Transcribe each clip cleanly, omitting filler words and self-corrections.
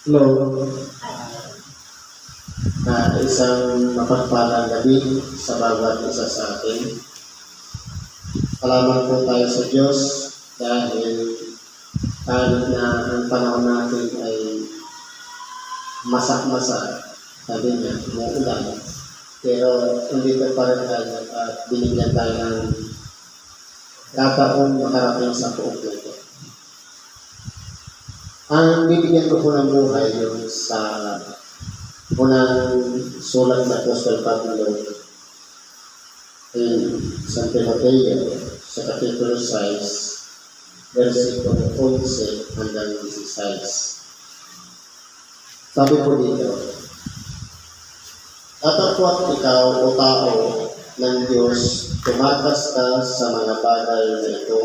Hello, isang mapagpalang gabi sa bawat isa sa atin. Salamat po tayo sa Diyos dahil kahit na ang panahon natin ay masak-masak, sabi niya, umuulan. Pero hindi pa rin tayo at binigyan tayo ng kataon makarating sa buong ito. Ang bibigyan ko po ng buhay yung sa unang sulat sa Apostol Pablo in San Timoteo sa Kapitulo 6, versikulo 11 hanggang 16. Sabi po dito, "Datapwat ikaw o tao ng Diyos, tumakas ka sa mga bagay na ito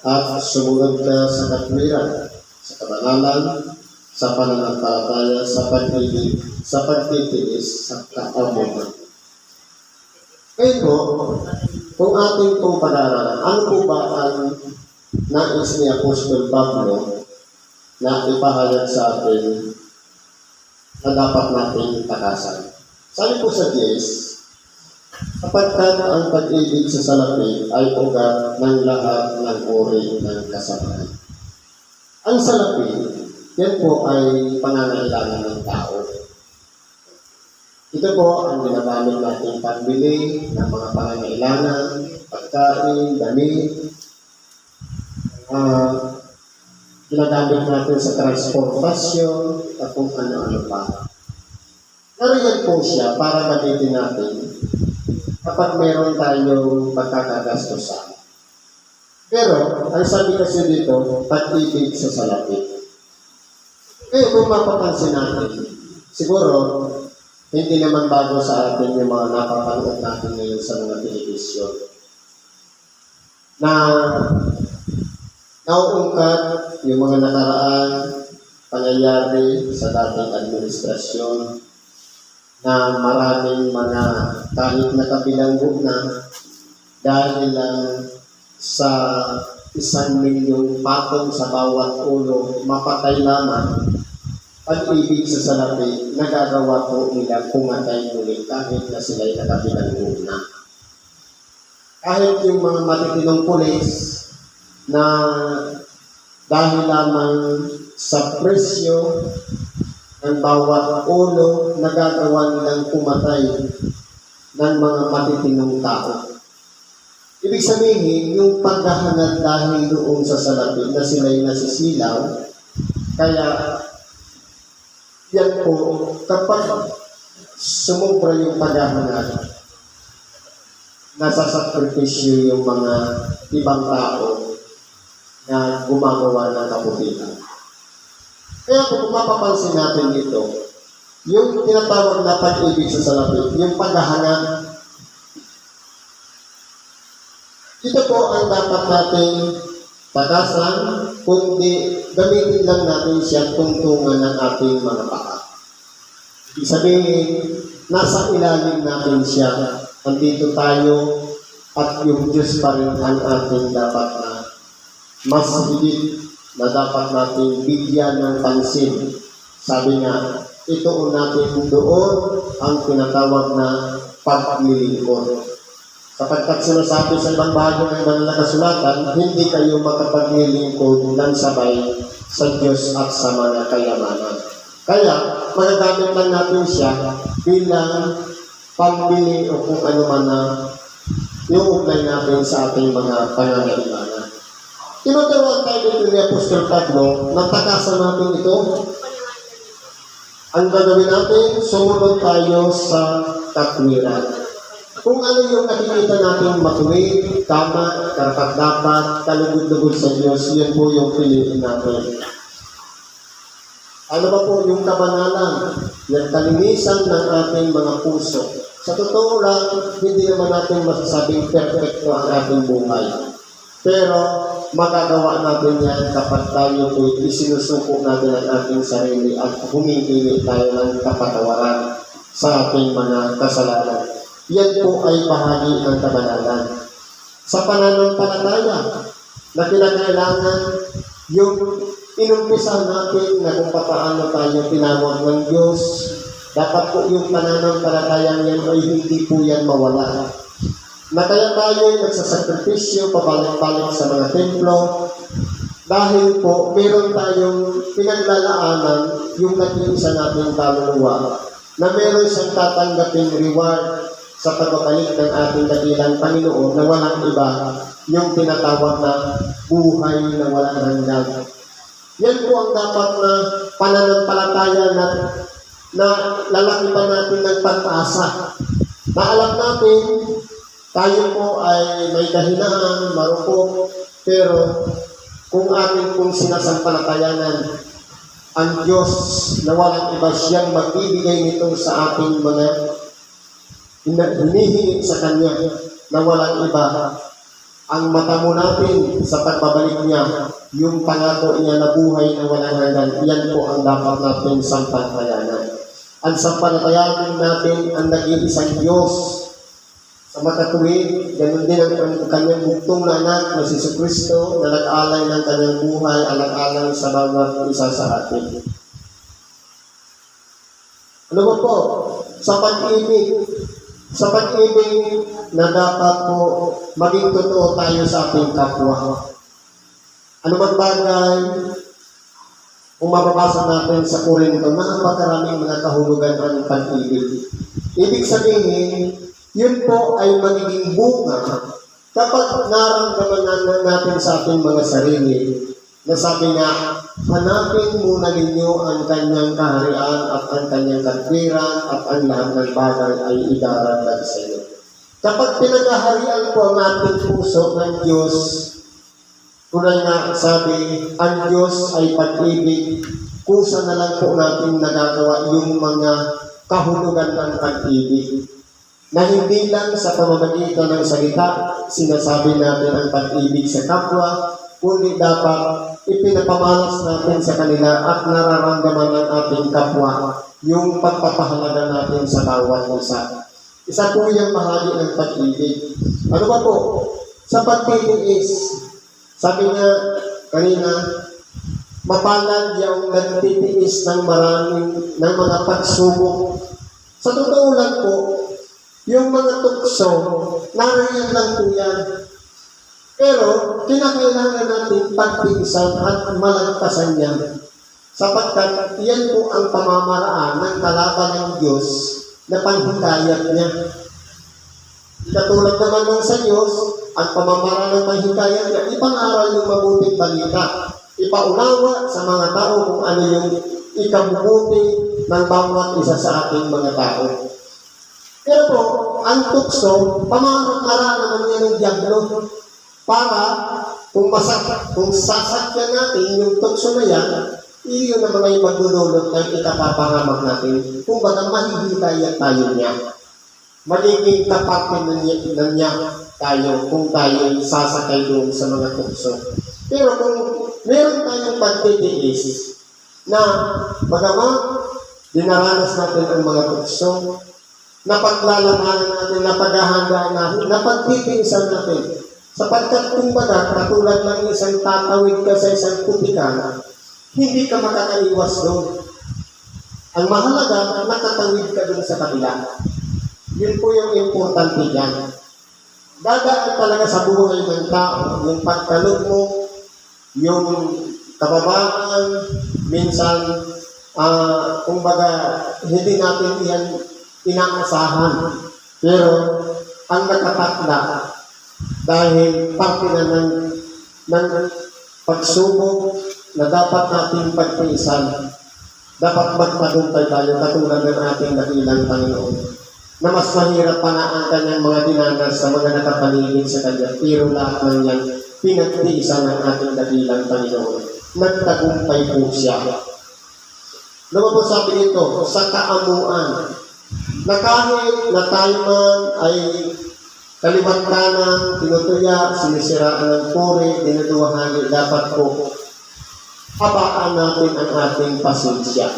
at sumunod ka sa katwiran, sa kabanalan, sa pananampalataya, sa pag-ibig, sa pagtitiis, sa kaamuhan." Ngayon po, kung ating pong pag-aaralan, ano po ba ang nais ni Apostol Pablo na ipahayag sa atin na dapat natin takasan? Sabi po sa 10, "Kapag ang pag-ibig sa salapi ay ugat ng lahat ng uri ng kasalanan." Ang salapi, yan po ay pangangailangan ng tao. Ito po ang ginagamit natin pagbili ng mga pangangailangan, pagkain, damit, ginagamit natin sa transportasyon, at kung ano-ano pa. Pero yan po siya para gamitin natin kapag meron tayong pagkakagastusan. Pero, ang sabi kasi dito, pag-ibig sa salapi. Kung mapapansin natin, siguro, hindi naman bago sa atin yung mga napapanood natin ngayon sa mga television. Na nauungkat yung mga nakaraan pangyayari sa dating administrasyon na maraming mga kahit nakabilanggo na dahil lang sa 1,000,000 patong sa bawat ulo, mapatay lamang. Pag-ibig sa salapi, nagagawa po nila pumatay muli kahit na sila'y nakabilanggo na. Kahit yung mga matitinong pulis na dahil lamang sa presyo ng bawat ulo, nagagawa nilang pumatay ng mga matitinong tao. Ibig sabihin, yung paghahangad dahil doon sa salapi na sila'y nasisilaw, kaya yan po, kapag sumubra yung paghahangad, nasasakripisyo yung mga ibang tao na gumagawa ng kabutihan. Kaya kung mapapansin natin dito, yung tinatawag na pag-ibig sa salapi, yung paghahangad, ito po ang dapat nating takasan, kundi gamitin lang natin siya tungtungan ng ating mga paa. Ibig sabihin, nasa ilalim natin siya. Andito tayo at yung Diyos pa rin ang ating dapat na mas higit na dapat natin bigyan ng pansin. Sabi nga, ito natin doon ang tinatawag na paglilingkod. Sapagkat sinasabi sa ibang bahagi ng banal na kasulatan, hindi kayo makapaglilingkod ng sabay sa Diyos at sa mga kayamanan. Kaya, magagamit lang natin siya bilang pambili o kung ano man na iuugnay natin sa ating mga pangangailangan. Tinuturuan tayo dito ni Apostol Pablo, natakasan natin ito. Ang gagawin natin, sumunod tayo sa katwiran. Kung ano yung nakikita natin matuwid, tama, karapat-dapat, kalugod-lugod sa Diyos, yan po yung piliin natin. Ano ba po yung kabanalan? Yung kalinisan ng ating mga puso. Sa totoo lang, hindi naman natin masasabing perfecto ang ating buhay. Pero, magagawa natin yan kapag tayo po isinusuko natin ang ating sarili at humihingi tayo ng kapatawaran sa ating mga kasalanan. Yan po ay bahagi ng kabanalan. Sa pananampalataya, na kinakailangan yung inumpisa natin na kung paano tayo tinawag ng Diyos, dapat po yung pananampalatayang yan ay hindi po yan mawala. Na kaya tayo ay nagsasakripisyo, pabalik-balik sa mga templo, dahil po meron tayong pinaglalaanan yung nag-iisa nating kaluluwa na meron siyang tatanggaping reward sa pagbabalik ng ating dakilang Panginoon na walang iba, yung tinatawag na buhay na walang hanggan. Yan po ang dapat na pananampalataya na lalaki pa natin ng pag-asa. Na alam natin, tayo po ay may kahinaan, marupok, pero kung atin pong sinasampalatayanan ang Diyos na walang iba siyang magbibigay nito sa ating mga hinihingi sa Kanya na walang iba, ang matamo natin sa pagbabalik niya, yung pangako niya na buhay na walang hanggan, yan po ang dapat natin sampalatayanan. Ang sampalatayanan natin ang nag-iisang Diyos sa makatuwid, ganun din ang kanyang bugtong na anak na si Kristo na nag-alay ng kanyang buhay, alang-alang sa bawat isa sa atin. Ano ba po? Sa pag-ibig na dapat po maging totoo tayo sa ating kapwa. Ano bang bagay? Kung mababasa natin sa Korinto, napakaraming mga kahulugan ng pag-ibig. Ibig sabihin, yun po ay magiging bunga kapag naramdaman natin sa ating mga sarili na sabi nga, hanapin muna ninyo ang kanyang kaharian at ang kanyang katwiran at ang lahat ng bagay ay idaragdag sa iyo. Kapag pinagaharian po ang ating puso ng Diyos, tunay nga sabi, ang Diyos ay pag-ibig, kusa na lang po natin nagagawa yung mga kahulugan ng pag-ibig. Na hindi lang sa pamamagitan ng salita, sinasabi natin ang pag-ibig sa kapwa, kundi dapat ipinapamalas natin sa kanila at nararamdaman ng ating kapwa yung pagpapahalaga natin sa bawat isa. Isa po yung bahagi ng pag-ibig. Ano ba po? Sa pagtitiis, sabi nga kanina, mapalad yung nagtitiis ng maraming ng mga pagsubok. Sa totoo lang po, yung mga tukso, nariyan lang po yan. Pero, kinakailangan natin pagtiisan at malagpasan yan. Sapagkat, yan po ang pamamaraan ng kalaban ng Diyos na panghikayat niya. Katulad naman ng sa Diyos, ang pamamaraan ng panghikayat niya, ipangaral yung mabuting balita. Ipaunawa sa mga tao kung ano yung ikabubuti ng bawat isa sa ating mga tao. Pero po, ang tukso, pamamaraan naman niya ng Diablo para kung sasakyan natin yung tukso na yan, iyon naman ay magdudulot ng ikapapangamak natin. Kung baga mahihikayat tayo niya. Magiging kapatid na niya tayo kung tayo sasakay doon sa mga tukso. Pero kung meron tayong pagtitiis na bagamat dinaranas natin ang mga tukso, napaglalaman natin, napaghahandaan natin, napagtitiisan natin. Sapagkat kumbaga, katulad ng isang tatawid ka sa isang putikan, hindi ka makakaiwas doon. Ang mahalaga, nakatawid ka doon sa kabila. Yun po yung importante dyan. Dadaan talaga sa buhay ng tao, yung pagkalog mo, yung kababagan, minsan, kumbaga, hindi natin yan inaasahan. Pero, ang nakatakda, dahil parte na ng pagsubok na dapat natin pagtiisan, dapat magtagumpay tayo katulad ng ating dakilang Panginoon. Na mas mahirap pa na ang kanyang mga dinanas sa mga nakapaligid sa kanya. Pero lahat ng yan, pinagtiisan ng ating dakilang Panginoon. Nagtagumpay po siya. Naman po sabi nito, sa kaamuan, na kahit na tayo man ay kaliwat kanan, tinutuya, sinisiraan ng puri, dinuduhali, dapat po habaan natin ang ating pasensya.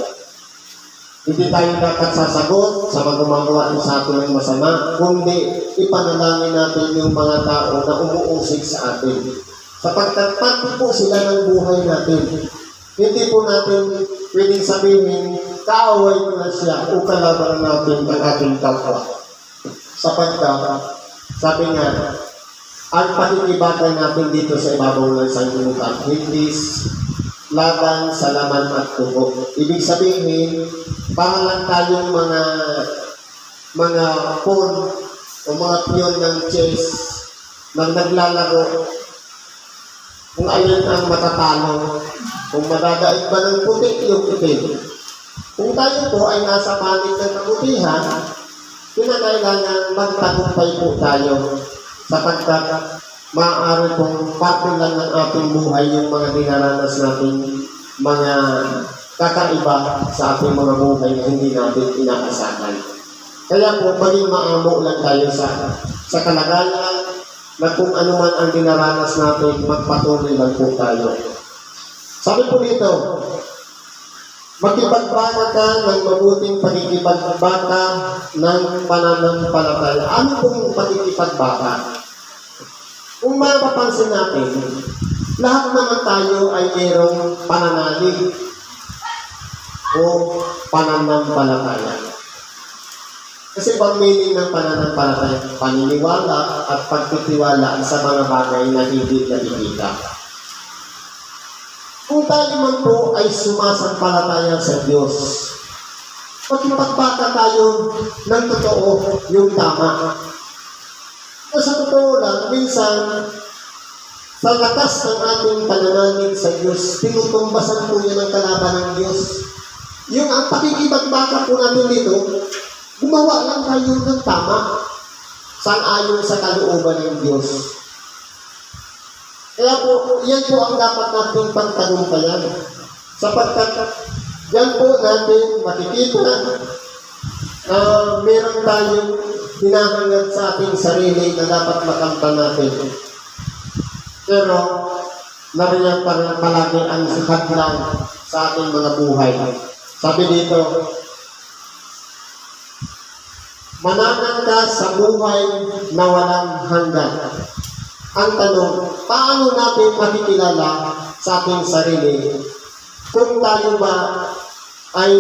Hindi tayo dapat sasagot sa magumagawa sa atin ng masama, kundi ipanalangin natin yung mga tao na umuusig sa atin. Sapagkat pati po sila ng buhay natin. Hindi po natin pwedeng sabihin, kaaway ko na siya o kalaban natin ang ating kapwa. Sapagkat, sabi nga, ang pakikibagay natin dito sa ibabaw ng sanglibutan, hindi laban sa laman at tubo. Ibig sabihin, para lang tayong mga pawn o mga piyon ng chess na naglalaro kung alin ang matatalo, kung madadaig ba ng puti, yung itim. Kung tayo po ay nasa panig ng kabutihan, kinakailangan magtagumpay po tayo sapagkat maaari pong parte lang ng ating buhay yung mga dinaranas natin mga kakaiba sa ating mga buhay na hindi natin inaasahan. Kaya po, maging maamo lang tayo sa kalagayan na kung ano man ang dinaranas natin, magpatuloy lang po tayo. Sabi po dito, makipagbaka ka ng mabuting pakikipagbaka ng pananampalataya. Ano pong pakikipagbaka? Kung mapapansin natin, lahat naman tayo ay mayroong pananalig o pananampalataya. Kasi pag meaning ng pananampalataya, paniniwala at pagtitiwala sa mga bagay na hindi nakikita. Kung tayo man po ay sumasampalataya sa Diyos, magpagbaka tayo ng totoo, yung tama. Sa totoo lang, minsan, sa lakas ng ating pananalig sa Diyos, tinutumbasan po yan ang kalaban ng Diyos. Yung ang pakikipagbaka po natin dito, gumawa lang tayo ng tama sang-ayon sa kalooban ng Diyos. Kaya po, yan po ang dapat nating pagtagumpayan. Sapagkat yan po natin makikita na meron tayong hinahangad sa ating sarili na dapat makamtan natin. Pero, nariyan pa rin palagi ang hadlang sa ating mga buhay. Sabi dito, mananang ka sa buhay na walang hanggan. Ang tanong, paano natin makikilala sa ating sarili kung tayo ba ay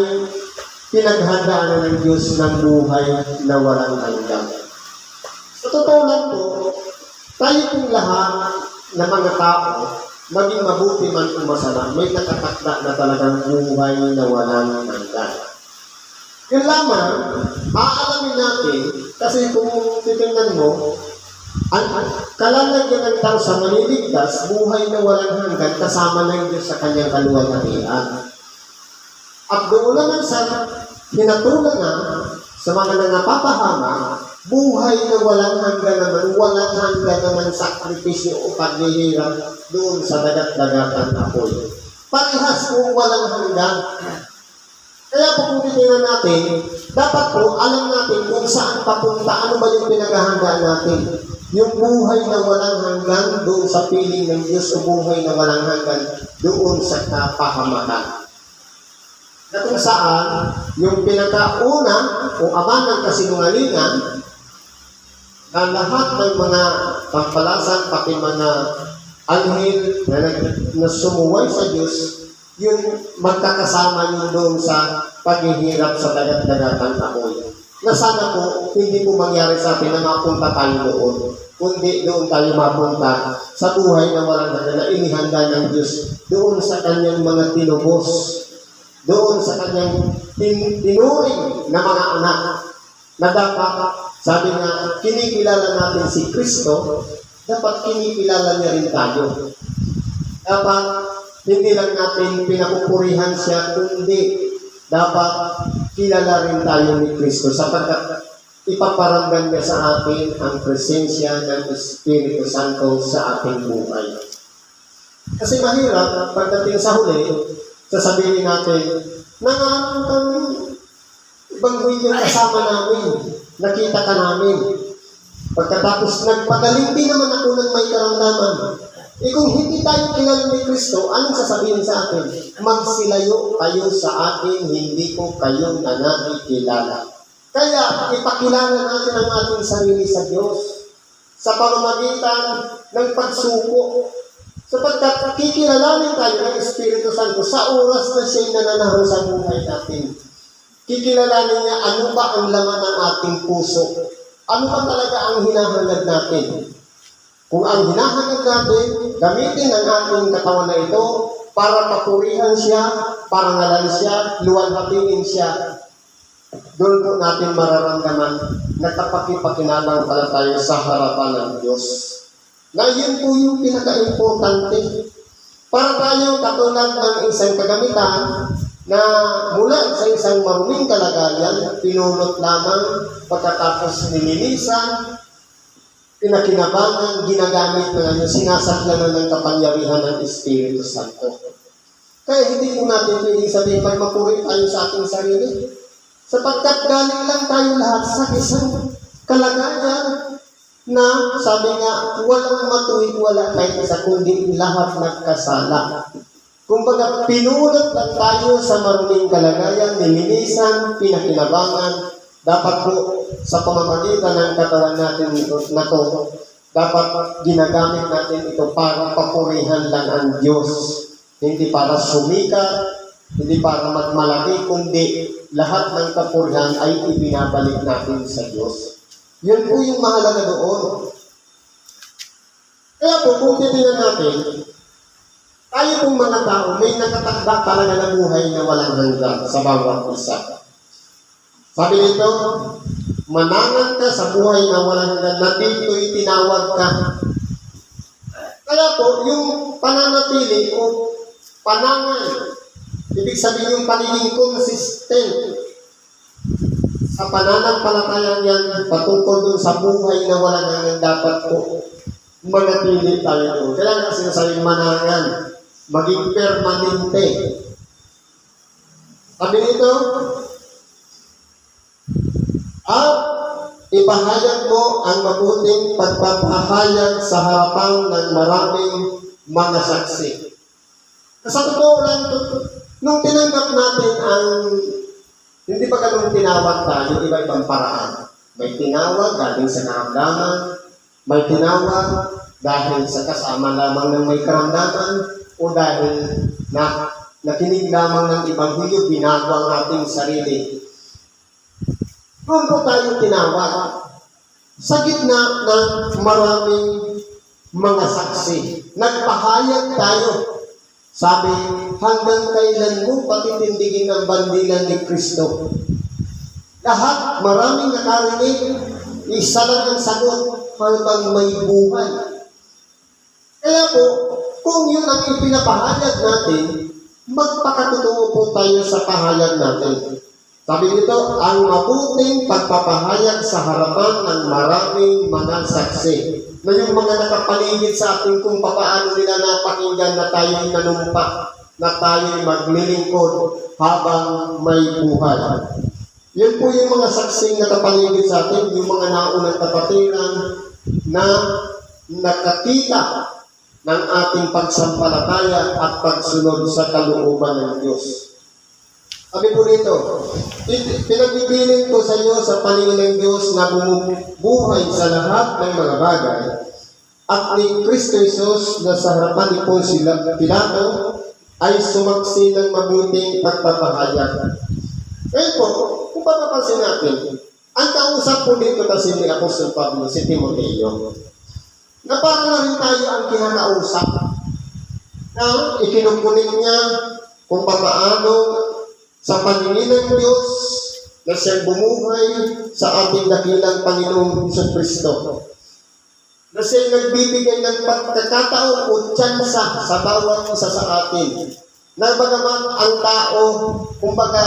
pinaghandaan ng Diyos ng buhay na walang hanggan? Sa totoo lang po, tayo pong lahat na mga tao, maging mabuti man o masama, may nakatakda na talagang buhay na walang hanggan. Yun lamang, aalamin natin, kasi kung titingnan mo, ang kalalagyan ng tao sa maniligtas, buhay na walang hanggan, kasama ng Diyos sa kanyang kaluwalhatian. At doon naman sa hinatulan na, sa mga nangapapahama, buhay na walang hanggan naman, walang hanggan naman sakripisyo o paghihirap doon sa dagat-dagatan apoy. Parehas po walang hanggan. Kaya po kung titingnan natin, dapat po alam natin kung saan papunta, ano ba yung pinaghahandaan natin. Yung buhay na walang hanggan doon sa piling ng Diyos o buhay na walang hanggan doon sa kapahamakan. Na kung saan, yung pinakauna o ama ng kasinungalingan na lahat ng mga pampalasan, pati mga anghel na sumuway sa Diyos, yung magkakasama yun doon sa paghihirap sa dagat-dagatan apoy. Na sana po, hindi po mangyari sa atin na mapunta tayo doon, kundi doon tayo mapunta sa buhay na walang hanggan na inihanda ng Diyos doon sa kanyang mga tinubos, doon sa kanyang tinuring na mga anak na dapat, sabi nga, kinikilala natin si Kristo, dapat kinikilala niya rin tayo. Dapat hindi lang natin pinapupurihan siya, kundi dapat kilala rin tayo ni Kristo sapagkat ipaparamdam niya sa atin ang presensya ng Espiritu Santo sa ating buhay. Kasi mahirap, pagdating sa huli, sasabihin natin, nangaroon kami, ibang yung kasama namin, nakita ka namin. Pagkatapos nagpagaling din naman ako ng may karamdaman. Kung hindi tayo kilala ni Kristo, anong sasabihin sa atin? Magsilayo kayo sa akin, hindi ko kayo na nakikilala. Kaya, ipakilala natin ang ating sarili sa Diyos sa pamamagitan ng pagsuko. Sapagkat kikilalanin tayo ng Espiritu Santo sa oras na siya'y nananahan sa buhay natin. Kikilalanin niya ano ba ang laman ng ating puso. Ano ba talaga ang hinahangad natin. Kung ang hinahangad natin, gamitin ang ating katawan na ito para papurihan siya, parangalan siya, luwalhatiin siya. Doon po natin mararamdaman na kapakipakinabang pala tayo sa harapan ng Diyos. Na yun po yung pinaka-importante. Para tayo katulad ng isang kagamitan na mula sa isang maruming kalagayan, pinulot lamang pagkatapos nilinisan, pinakinabangan, ginagamit na sinasaklanan ng kapangyarihan ng Espiritu Santo. Kaya hindi po natin pwedeng sabihin magmapuri tayo sa ating sarili. Sapagkat galing lang tayo lahat sa isang kalagayan na sabi nga, walang matuwid, wala kahit isa, kundi lahat nagkasala. Kumbaga, pinulot lang tayo sa maruming kalagayan, nilinisan, pinakinabangan. Dapat po, sa pamamagitan ng katawan natin na to, dapat ginagamit natin ito para papurihan lang ang Diyos. Hindi para sumikat, hindi para magmalaki, kundi lahat ng kapurihan ay ibinabalik natin sa Diyos. Yun po yung mahalaga doon. Kaya po, kung titingnan natin, tayo pong mga tao, may nakatakda talaga na buhay na walang hanggan sa bawat isa. Sabi nito, manangan ka sa buhay na walang hanggan, na dito'y tinawag ka. Kaya po, yung pananatili o panangan, ibig sabihin yung pagiging consistent sa pananampalatayang yan, patungkol dun sa buhay na walang hanggan, dapat po manatili tayo. Kaya nga sinasabing manangan, maging permanente. Sabi nito, at ipahayag mo ang mabuting pagpapahayag sa harapan ng maraming mga saksi. Sa totoo lang, nung tinanggap natin ang, hindi pa ganun tinawag tayo, iba-ibang paraan. May tinawag galing sa karamdaman, may tinawag dahil sa kasama lamang ng may karamdaman, o dahil na nakinig lamang ng Ebanghelyo, binago ang ating sarili. Doon po tayo tinawag. Sa gitna ng maraming mga saksi, nagpahayag tayo. Sabi, hanggang kailan mo patitindigin ang bandilan ni Kristo? Lahat, maraming nakarinig, isa lang ang sagot, hanggang may buhay. Kaya po, kung yun ang ipinapahayag natin, magpakatotoo po tayo sa pahayag natin. Sabi nito, ang mabuting pagpapahayag sa harapan ng maraming mga saksi. Na yung mga nakapaligid sa ating kung paano nila napakinggan na tayo'y nanumpa, na tayo'y maglilingkod habang may buhay. Yun po yung mga saksing nakapaligid sa atin, yung mga naunang kapatiran na nakakita ng ating pagsampalataya at pagsunod sa kalooban ng Diyos. Sabi po rito, pinagbibiling ko sa iyo sa paningin ng Diyos na bumubuhay sa lahat ng mga bagay at ni Kristo Jesus na sa harapan ni Poncio Pilato ay sumaksi ng mabuting pagpapahayag. Ngayon po, kung papapansin natin, ang kausap po dito kasi ni Apostol Pablo, si Timoteo, na para na rin tayo ang kinakausap na ikinukunin niya kung paano sa paningin ng Diyos na siyang bumuhay sa ating dakilang Panginoong Kristo. Na siyang nagbibigay ng pagkakataon o tsansa sa bawat isa sa atin. Na bagaman ang tao, kumbaga,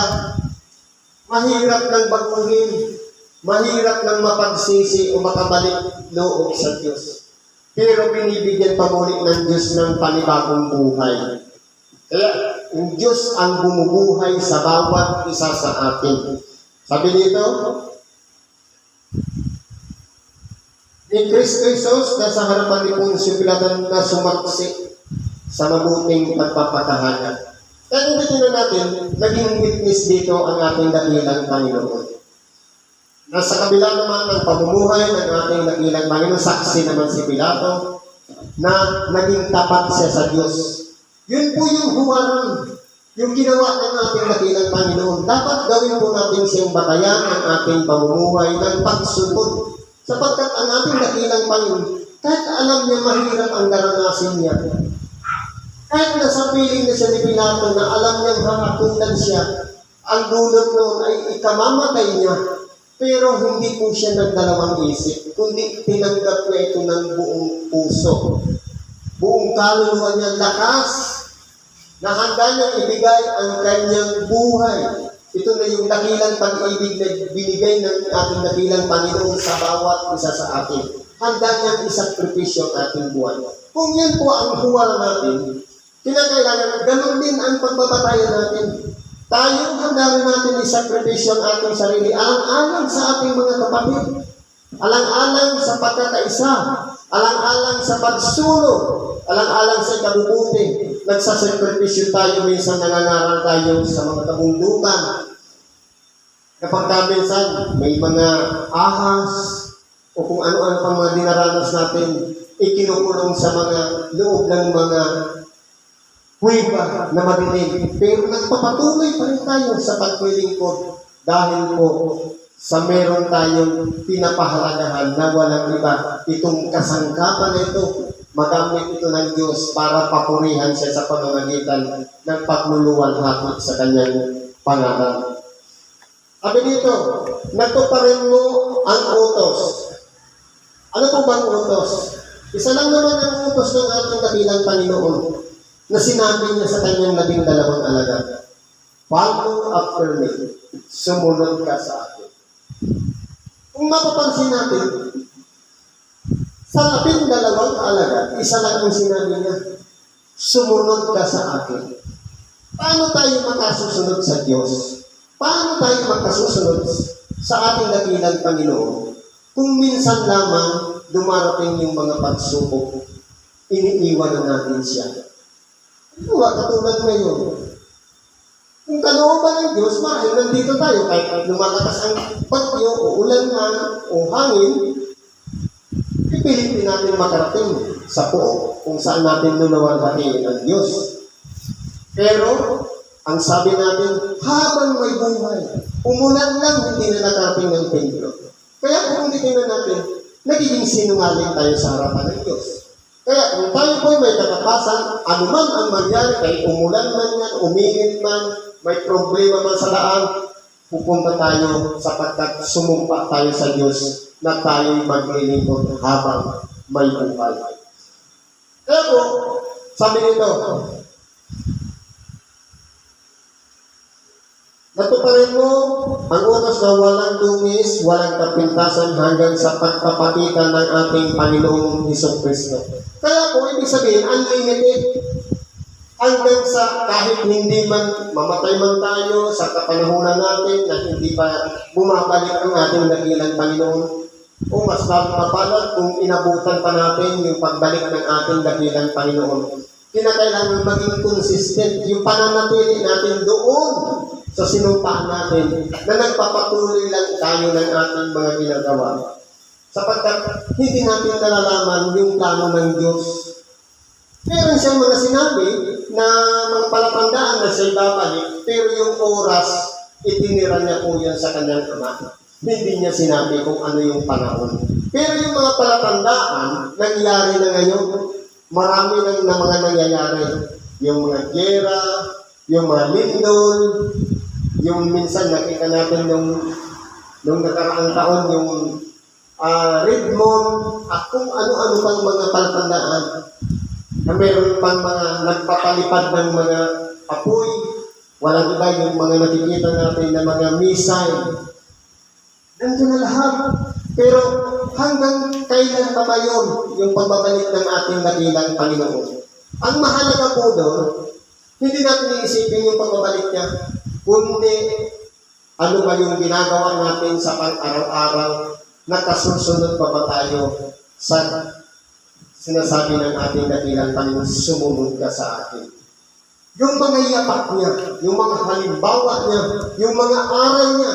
mahirap ng baguhin, mahirap ng mapagsisi o makabalik loob sa Diyos. Pero binibigyan pa muli ng Diyos ng panibagong buhay. Kaya, ang Diyos ang bumubuhay sa bawat isa sa atin. Sabi nito, ni Kristo Jesus na sa harapan ni Poncio Pilato na sumaksi sa mabuting pagpapakahayag. Kaya kung titignan natin, naging witness dito ang ating dakilang Panginoon. Nasa kabila naman ng pamumuhay ng ating dakilang Panginoon, saksi naman si Pilato na naging tapat siya sa Diyos. Yun po yung humarang yung ginawa ng ating dakilang Panginoon. Dapat gawin po natin siyang batayan ang ating pamumuhay ng pagsunod. Sapagkat ang ating dakilang Panginoon, kahit alam niya mahirap ang daranasin niya, kahit nasa piling na siya ni Pilato na alam niyang hahatulan siya, ang dulot noon ay ikamamatay niya, pero hindi po siya nagdalawang isip, kundi tinanggap niya ito ng buong puso. Buong kaluluwa niya lakas, na handa niyang ibigay ang kanyang buhay. Ito na yung dakilang pag-ibig na binigay ng ating dakilang Panginoon sa bawat isa sa atin. Handa niyang isakripisyo ang ating buhay. Kung yan po ang huwala natin, kinakailangan, ganun din ang pagbabatayan natin. Tayong handa rin natin isakripisyo ang ating sarili, alang-alang sa ating mga kapatid, alang-alang sa pagkakaisa, alang-alang sa pagsulong, alang-alang sa ikabubuti. Nagsasakripisyo tayo, minsan nangangaral tayo sa mga kabundukan. Kapag minsan may mga ahas o kung ano-ano pang mga dinaranas natin, ikinukulong sa mga loob ng mga kuweba na madilim. Pero nagpapatuloy pa rin tayo sa pagpilingkod dahil po sa meron tayong pinapahalagahan na walang iba. Itong kasangkapan na ito, magamit ito ng Diyos para papurihan siya sa pamamagitan ng pagluluwalhati sa kanyang pangalan. Sabi dito, natuparin mo ang utos. Ano po bang utos? Isa lang naman ang utos ng ating dakilang Panginoon na sinabi niya sa kanyang 12 alagad. Follow after me. Sumunod ka sa akin. Kung mapapansin natin, sa 12 alagad, isa lang ang sinabi niya, sumunod ka sa akin. Paano tayo makasusunod sa Diyos? Paano tayo makasusunod sa ating dakilang Panginoon kung minsan lamang dumarating yung mga pagsubok, iniiwan na natin siya? Katulad ngayon. Kung kalooban ng Diyos, marahil nandito tayo kahit lumalakas ang bagyo o ulan man o hangin, pipilitin natin makarating sa pook kung saan natin lulawalhatiin ng Diyos. Pero, ang sabi natin, habang may buhay, umulan lang, hindi na nakarating ng peligro. Kaya kung hindi na natin, nagiging sinungaling tayo sa harapan ng Diyos. Kaya kung tayo po may katapasan, anuman ang mangyari, kahit umulan man yan, uminit man, may problema man sa daan, pupunta tayo sapagkat sumumpa tayo sa Diyos na tayo'y maglilingkod habang may buhay. Kaya po, sabi nito, natuparin mo ang utos na walang dungis, walang kapintasan hanggang sa pagpapagitan ng ating Panginoong Hesukristo. Kaya po, ibig sabihin, unlimited. Hanggang sa kahit hindi man mamatay man tayo sa kapanahunan natin na hindi pa bumabalik ang ating dakilang Panginoon. O mas mapalad kung inabutan pa natin yung pagbalik ng ating dakilang Panginoon. Kinakailangan maging consistent yung pananatili natin doon sa sinumpaan natin na nagpapatuloy lang tayo ng ating mga ginagawa. Sapagkat hindi natin nalalaman yung plano ng Diyos. Meron siyang mga sinabi na mga palatandaan na siya'y babalik, pero yung oras, itinira niya po yan sa kanyang ama. Hindi niya sinabi kung ano yung panahon. Pero yung mga palatandaan, nangyari na ngayon. Marami na mga nangyayari. Yung mga gera, yung mga lindol, yung minsan nakita natin nung nakaraang taon, yung Redmond, at kung ano-ano pang mga palatandaan na meron pang mga nagpapalipad ng mga apoy, walang iba yung mga nakikita natin na mga missile. Nandun na lahat. Pero hanggang kailan pa ba yun yung pagbabalik ng ating dakilang Panginoon? Ang mahalaga po doon, hindi natin iisipin yung pagbabalik niya, kundi ano ba yung ginagawa natin sa pang-araw-araw na kasusunod pa ba tayo sa sinasabi ng ating dakilang Panginoon, sumunod ka sa akin. Yung mga yapak niya, yung mga halimbawa niya, yung mga aral niya,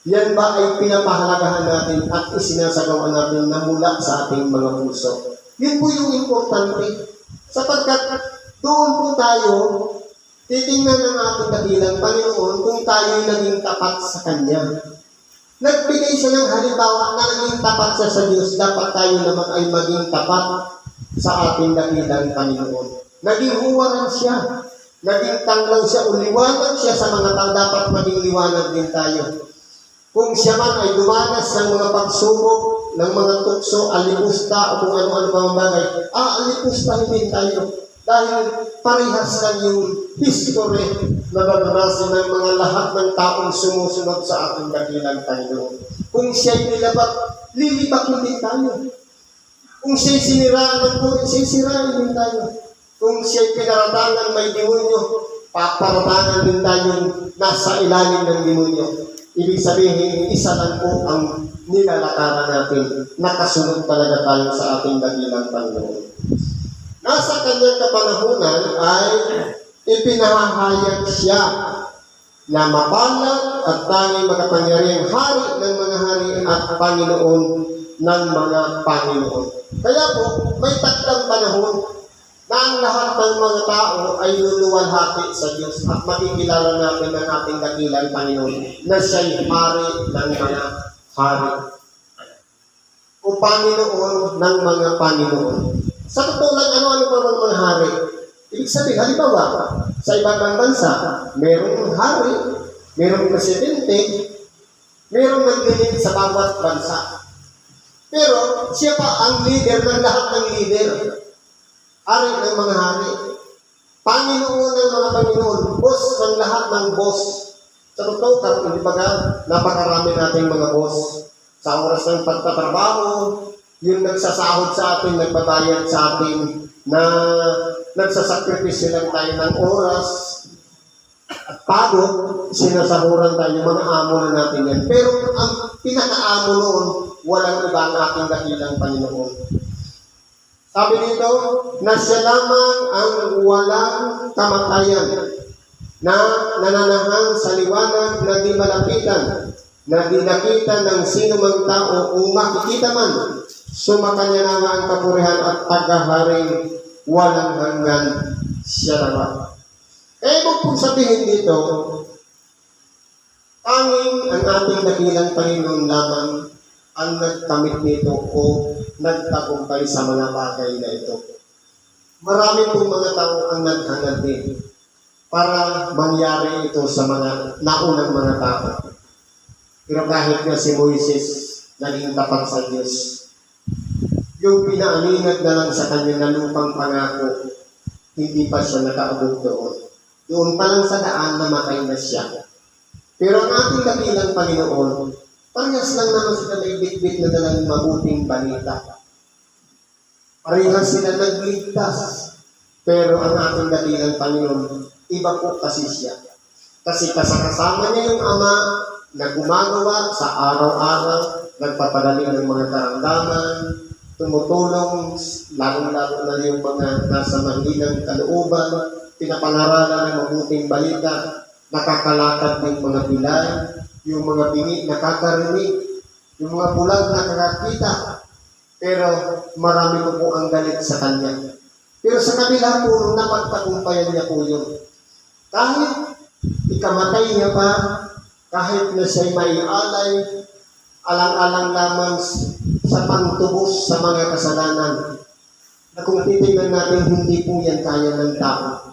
yan ba ay pinapahalagahan natin at isinasagawa natin na mula sa ating mga puso? Yun po yung importante. Sapagkat doon po tayo titingnan ng ating dakilang Panginoon kung tayo'y naging tapat sa Kanya. Nagbigay siya ng halimbawa na naging tapat siya sa Diyos, dapat tayo naman ay maging tapat sa ating dakilang Panginoon. Naging huwaran siya, naging tanglaw siya o liwanag siya sa mga tao, dapat maging liwanag din tayo. Kung siya man ay dumanas ng mga pagsubok, ng mga tukso, alipusta o kung ano-ano pa mga bagay, alipusta din tayo. Dahil parehas lang yung history na naranasan ng mga lahat ng taong sumusunod sa ating dakilang Panginoon. Kung siya'y nilabat, lilibakin din tayo. Kung siya'y siniraan ng buhay, siya'y sirain din tayo. Kung siya'y pinaratangan may demonyo, paparatangan din tayo nasa ilalim ng demonyo. Ibig sabihin, isa lang po ang nilalakaran natin. Nakasunod talaga tayo sa ating dakilang Panginoon. Nasa kanyang kapanahunan ay ipinahahayag siya na mabalang at tanging makapangyarihang hari ng mga hari at Panginoon ng mga Panginoon. Kaya po, may takdang panahon na ang lahat ng mga tao ay luluwalhati sa Diyos at makikilala natin ang ating dakilang Panginoon na siya'y hari ng mga hari o Panginoon ng mga Panginoon. Sa totoo lang, ano-ano pa mga hari? Ibig sabihin, halimbawa, sa ibang bansa, merong hari, merong presidente, merong naglilid sa bawat bansa. Pero siya pa ang leader ng lahat ng leader. Hari ng mga hari. Panginoon ng mga Panginoon. Boss ng lahat ng boss. Sa totoo, hindi ba napakarami nating mga boss. Sa oras ng pagtatrabaho, yung nagsasahod sa atin, nagbabayad sa atin, na nagsasakripisyo lang tayo ng oras at pagod, sinasahuran tayo, mga amo na natin yan. Pero ang pinaka-amo noon, walang iba ang ating dakilang Panginoon. Sabi dito, na siya lamang ang walang kamatayan, na nananahang sa liwanag na di malapitan, na di nakita ng sino mang tao o makikita man, sumakanya naman ang kapurihan at paghaharing walang hanggan siya naman. Ibig pong sabihin dito, tanging ang ating dakilang Panginoon lamang ang nagkamit nito o nagtagumpay sa mga bagay na ito. Marami pong mga tao ang naghangad din para mangyari ito sa mga naunang mga tao. Pero kahit na si Moises naging tapat sa Diyos, yung pinaaninag na lang sa kanya na lupang pangako, hindi pa siya nakaabot doon. Doon pa lang sa daan, namatay na siya. Pero ang ating dakilang Panginoon, parehas lang naman sila may bitbit na dalang mabuting balita. Parehas sila nagligtas. Pero ang ating dakilang Panginoon, iba po kasi siya. Kasi kasama niya yung Ama na gumagawa sa araw-araw, nagpapadali ng mga karamdaman, tumutulong, lalo-lalo na yung mga nasa mahilang kalooban, pinapangaralan ng mabuting balita, nakakalakad ng mga bilay, yung mga bingi nakakarinig, yung mga bulag nakakakita, pero marami po ang galit sa kanya. Pero sa kabila po, napagtagumpayan niya po yun. Kahit ikamatay niya pa, kahit na siya'y maialay, alang-alang lamang sa pangtubos sa mga kasalanan, na kung titignan natin, hindi po yan kaya ng tao.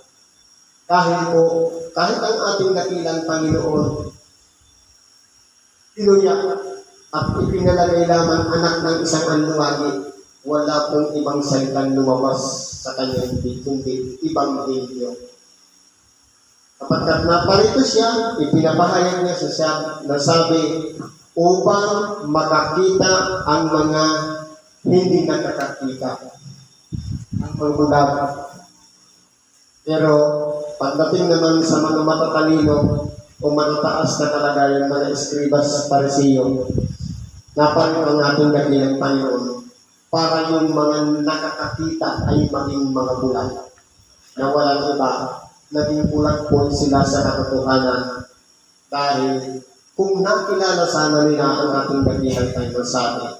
Kahit ang ating dakilang Panginoon, tinuya at ipinalagay lamang anak ng isang anluwagi, wala pong ibang salitang lumabas sa kanyang kundi Ebanghelyo. Kapag naparito siya, ipinapahayag niya sa siya na sabi, upang makakita ang mga hindi nakakakita. Ang pagbulag. Pero pagdating naman sa mga matatalino o matataas na kalagayan, mga eskribas, parisiyo, naparin ang ating dakilang Panginoon para yung mga nakakakita ay maging mga bulag na walang iba. Naging bulag po sila sa katotohanan dahil kung nakilala sana nila ang ating dakilang Panginoon sa atin,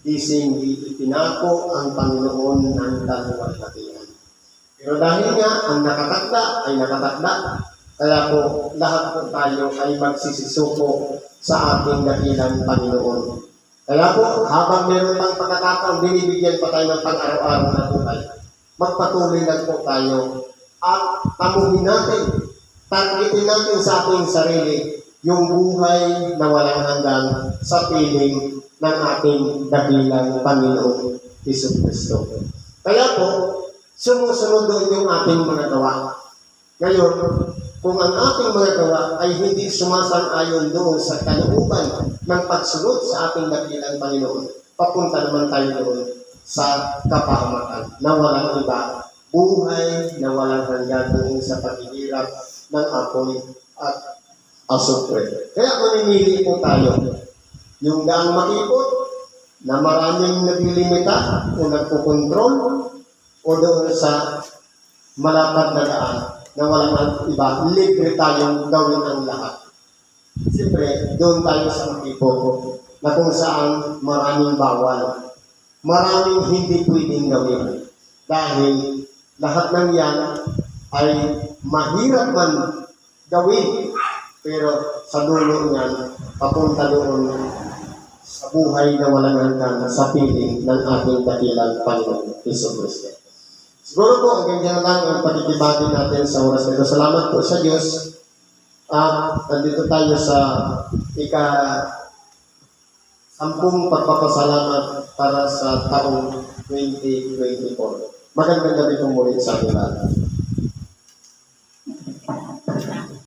ising ipinako ang Panginoon ng daluwalhatian. Pero dahil nga ang nakatakda ay nakatakda, kaya po lahat po tayo ay magsisisuko sa ating dakilang Panginoon. Kaya po, habang meron pang pagkakataon, binibigyan pa tayo ng pang-araw-araw na buhay. Magpatuloy lang po tayo at tamuhin natin, targetin natin sa ating sarili yung buhay na walang hanggan sa piling ng ating dakilang Panginoon Jesucristo. Kaya po, sumusunod doon yung ating mga gawa. Ngayon, kung ang ating mga gawa ay hindi sumasang-ayon doon sa kalooban ng pagsunod sa ating dakilang Panginoon, papunta naman tayo doon sa kapahamakan na walang iba, buhay na walang hanggan doon sa paghihirap ng apoy at asupre. Kaya mamimili po tayo yung daang makipot na maraming naglilimita o nagpukontrol o doon sa malapad na daan na walang iba, libre tayong gawin ang lahat. Siyempre, doon tayo sa makipot na kung saan maraming bawal, maraming hindi pwedeng gawin. Dahil lahat ng yan ay mahirap man gawin, pero sa dulo niyan, papunta doon sa buhay na walang hanggan sa piling ng ating dakilang Panginoon Jesucristo. Siguro po, ang ganyan lang ang pagkikibati natin sa oras nito. Salamat po sa Diyos. Nandito tayo sa ika-10 pagpapasalamat para sa taong 2024. Magandang gabi po muli sa ating lahat.